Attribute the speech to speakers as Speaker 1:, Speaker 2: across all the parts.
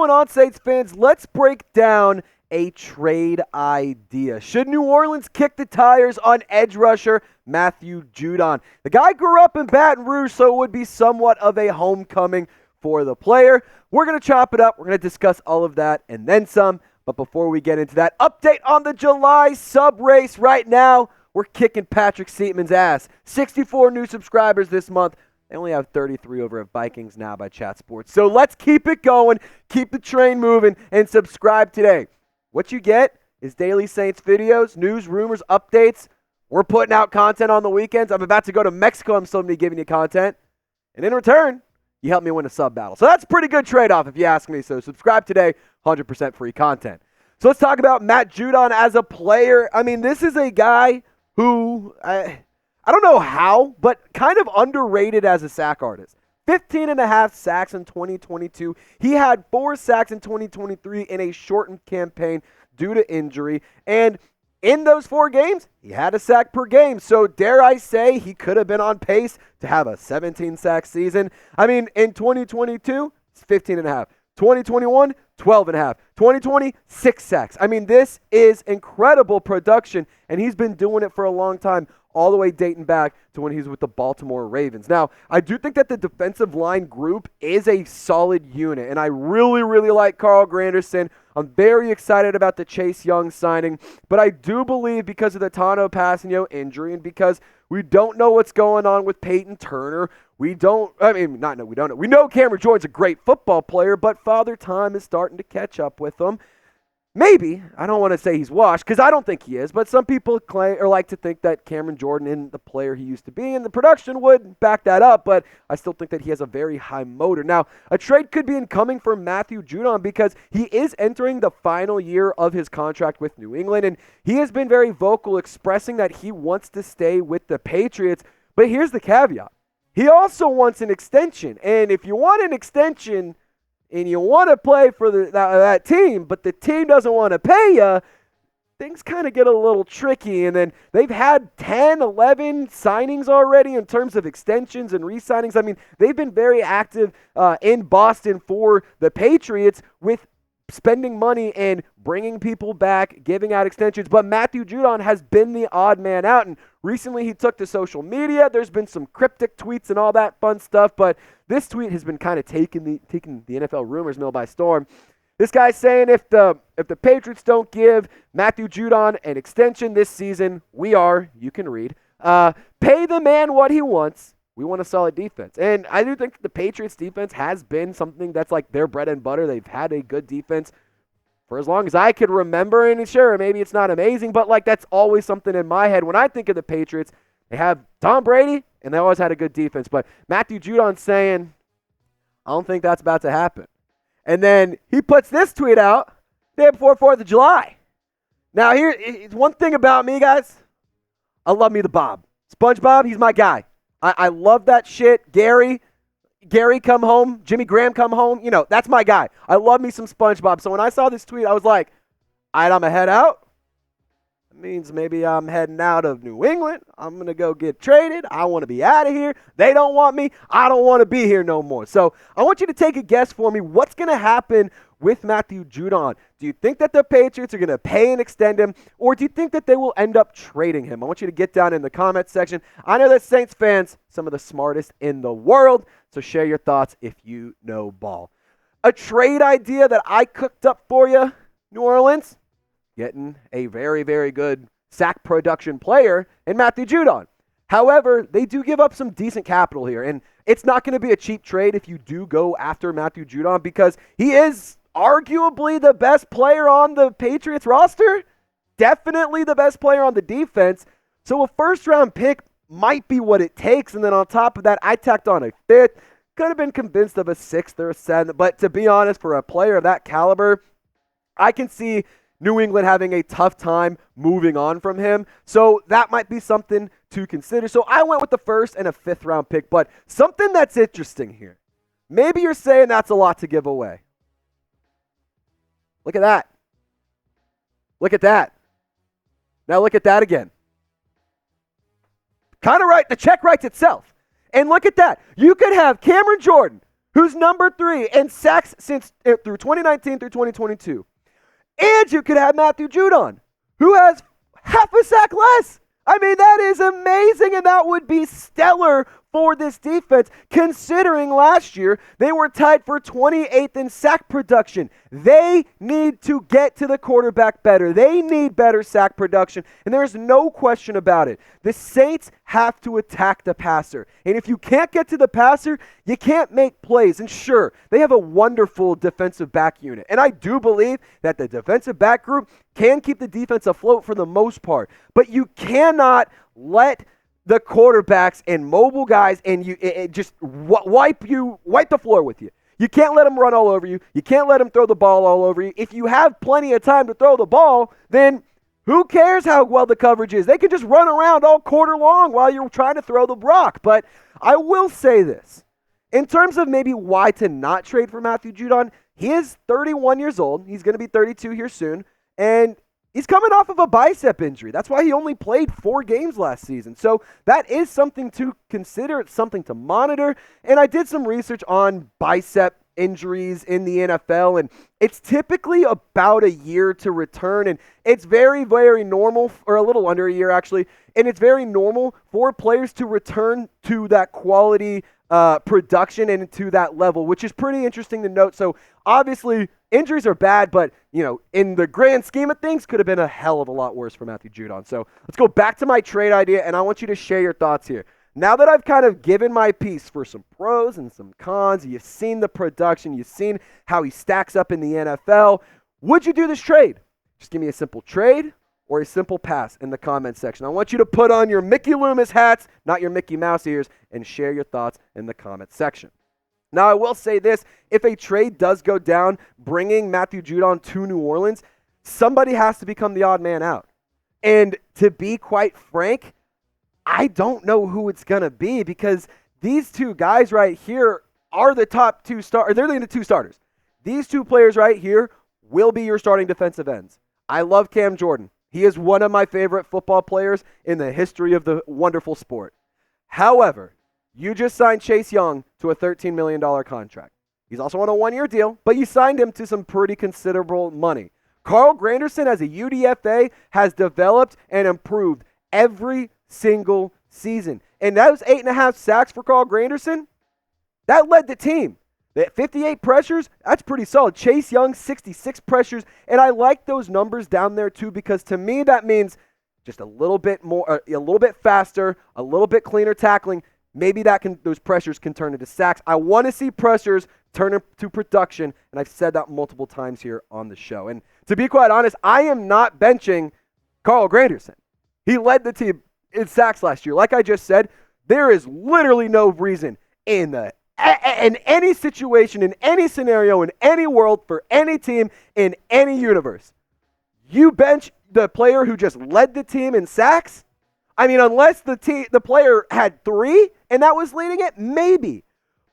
Speaker 1: going on, Saints fans? Let's break down a trade idea. Should New Orleans kick the tires on edge rusher Matthew Judon? The guy grew up in Baton Rouge, so it would be somewhat of a homecoming for the player. We're going to chop it up. We're going to discuss all of that and then some. But before we get into that, update on the July sub race right now. We're kicking Patrick Seatman's ass. 64 new subscribers this month. They only have 33 over at Vikings Now by Chat Sports. So let's keep it going, keep the train moving, and subscribe today. What you get is daily Saints videos, news, rumors, updates. We're putting out content on the weekends. I'm about to go to Mexico. I'm still going to be giving you content. And in return, you help me win a sub battle. So that's a pretty good trade-off if you ask me. So subscribe today, 100% free content. So let's talk about Matt Judon as a player. I mean, this is a guy who, I don't know how, but kind of underrated as a sack artist. 15 and a half sacks in 2022. He had 4 sacks in 2023 in a shortened campaign due to injury. And in those 4 games, he had a sack per game. So dare I say he could have been on pace to have a 17-sack season. I mean, in 2022, it's 15 and a half. 2021, 12 and a half. 2020, 6 sacks. I mean, this is incredible production, and he's been doing it for a long time, all the way dating back to when he was with the Baltimore Ravens. Now, I do think that the defensive line group is a solid unit, and I really, really like Carl Granderson. I'm very excited about the Chase Young signing, but I do believe because of the Tano Passanio injury and because we don't know what's going on with Peyton Turner, we know Cameron Jordan's a great football player, but Father Time is starting to catch up with him. Maybe, I don't want to say he's washed, because I don't think he is, but some people claim or like to think that Cameron Jordan isn't the player he used to be, and the production would back that up, but I still think that he has a very high motor. Now, a trade could be incoming for Matthew Judon because he is entering the final year of his contract with New England, and he has been very vocal expressing that he wants to stay with the Patriots, but here's the caveat. He also wants an extension, and if you want an extension and you want to play for that team, but the team doesn't want to pay you, things kind of get a little tricky. And then they've had 10, 11 signings already in terms of extensions and re-signings. I mean, they've been very active in Boston for the Patriots with spending money and bringing people back, giving out extensions. But Matthew Judon has been the odd man out. And recently he took to social media. There's been some cryptic tweets and all that fun stuff. But this tweet has been kind of taking the NFL rumors mill by storm. This guy's saying if the Patriots don't give Matthew Judon an extension this season, you can read, pay the man what he wants. We want a solid defense. And I do think the Patriots defense has been something that's like their bread and butter. They've had a good defense for as long as I could remember. And sure, maybe it's not amazing, but like that's always something in my head. When I think of the Patriots, they have Tom Brady, and they always had a good defense. But Matthew Judon saying, I don't think that's about to happen. And then he puts this tweet out day before 4th of July. Now, here's one thing about me, guys. I love me the Bob. SpongeBob, he's my guy. I love that shit. Gary come home. Jimmy Graham come home. You know, that's my guy. I love me some SpongeBob. So when I saw this tweet, I was like, all right, I'm going to head out. That means maybe I'm heading out of New England. I'm going to go get traded. I want to be out of here. They don't want me. I don't want to be here no more. So I want you to take a guess for me. What's going to happen with Matthew Judon? Do you think that the Patriots are going to pay and extend him, or do you think that they will end up trading him? I want you to get down in the comments section. I know that Saints fans, some of the smartest in the world, so share your thoughts if you know ball. A trade idea that I cooked up for you, New Orleans, getting a very, very good sack production player in Matthew Judon. However, they do give up some decent capital here, and it's not going to be a cheap trade if you do go after Matthew Judon because he is arguably the best player on the Patriots roster, definitely the best player on the defense. So a first-round pick might be what it takes, and then on top of that, I tacked on a 5th. Could have been convinced of a 6th or a 7th, but to be honest, for a player of that caliber, I can see New England having a tough time moving on from him. So that might be something to consider. So I went with the 1st and a 5th round pick, but something that's interesting here. Maybe you're saying that's a lot to give away. Look at that. Look at that. Now look at that again. Kind of right. The check writes itself. And look at that. You could have Cameron Jordan, who's number 3 in sacks since through 2019 through 2022. And you could have Matthew Judon, who has half a sack less. I mean, that is amazing, and that would be stellar for this defense, considering last year they were tied for 28th in sack production. They need to get to the quarterback better. They need better sack production, and there's no question about it. The Saints have to attack the passer, and if you can't get to the passer, you can't make plays. And sure, they have a wonderful defensive back unit, and I do believe that the defensive back group can keep the defense afloat for the most part, but you cannot let the quarterbacks and mobile guys and just wipe the floor with you. You can't let them run all over you. You can't let them throw the ball all over you. If you have plenty of time to throw the ball, then who cares how well the coverage is? They can just run around all quarter long while you're trying to throw the rock. But I will say this. In terms of maybe why to not trade for Matthew Judon, he is 31 years old. He's going to be 32 here soon. And he's coming off of a bicep injury. That's why he only played 4 games last season. So that is something to consider. It's something to monitor. And I did some research on bicep injuries in the NFL, and it's typically about a year to return. And it's very, very normal, or a little under a year actually, and it's very normal for players to return to that quality production and to that level, which is pretty interesting to note. So obviously, injuries are bad, but, in the grand scheme of things, could have been a hell of a lot worse for Matthew Judon. So let's go back to my trade idea, and I want you to share your thoughts here. Now that I've kind of given my piece for some pros and some cons, you've seen the production, you've seen how he stacks up in the NFL, would you do this trade? Just give me a simple trade or a simple pass in the comment section. I want you to put on your Mickey Loomis hats, not your Mickey Mouse ears, and share your thoughts in the comment section. Now, I will say this. If a trade does go down, bringing Matthew Judon to New Orleans, somebody has to become the odd man out. And to be quite frank, I don't know who it's going to be, because these two guys right here are the top 2 starters. They're the 2 starters. These 2 players right here will be your starting defensive ends. I love Cam Jordan. He is one of my favorite football players in the history of the wonderful sport. However, you just signed Chase Young to a $13 million contract. He's also on a 1-year deal, but you signed him to some pretty considerable money. Carl Granderson, as a UDFA, has developed and improved every single season. And those 8.5 sacks for Carl Granderson, that led the team. That 58 pressures, that's pretty solid. Chase Young, 66 pressures. And I like those numbers down there too, because to me that means just a little bit more, a little bit faster, a little bit cleaner tackling. Maybe those pressures can turn into sacks. I want to see pressures turn into production, and I've said that multiple times here on the show. And to be quite honest, I am not benching Carl Granderson. He led the team in sacks last year. Like I just said, there is literally no reason in any situation, in any scenario, in any world, for any team, in any universe, you bench the player who just led the team in sacks. I mean, unless the player had 3 and that was leading it, maybe.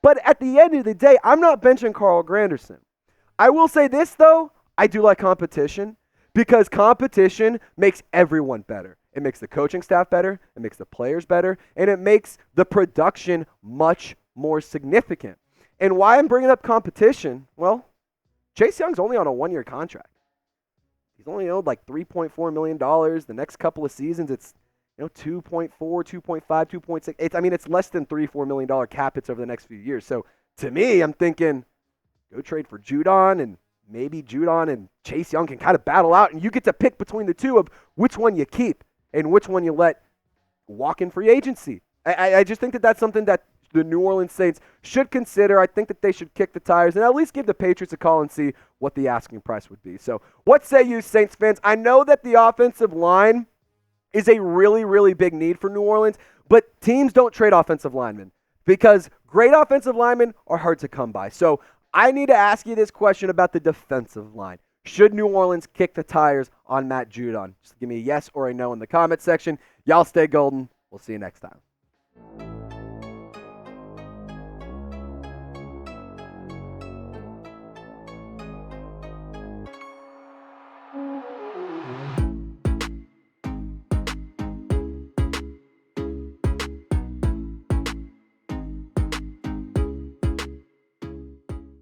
Speaker 1: But at the end of the day, I'm not benching Carl Granderson. I will say this, though. I do like competition, because competition makes everyone better. It makes the coaching staff better, it makes the players better, and it makes the production much more significant. And why I'm bringing up competition, well, Chase Young's only on a 1-year contract. He's only owed like $3.4 million. The next couple of seasons, it's 2.4, 2.5, 2.6. It's less than $3-4 million cap hits over the next few years. So to me, I'm thinking, go trade for Judon, and maybe Judon and Chase Young can kind of battle out, and you get to pick between the two of which one you keep and which one you let walk in free agency. I just think that that's something that the New Orleans Saints should consider. I think that they should kick the tires and at least give the Patriots a call and see what the asking price would be. So what say you, Saints fans? I know that the offensive line is a really, really big need for New Orleans, but teams don't trade offensive linemen because great offensive linemen are hard to come by. So I need to ask you this question about the defensive line. Should New Orleans kick the tires on Matt Judon? Just give me a yes or a no in the comment section. Y'all stay golden. We'll see you next time.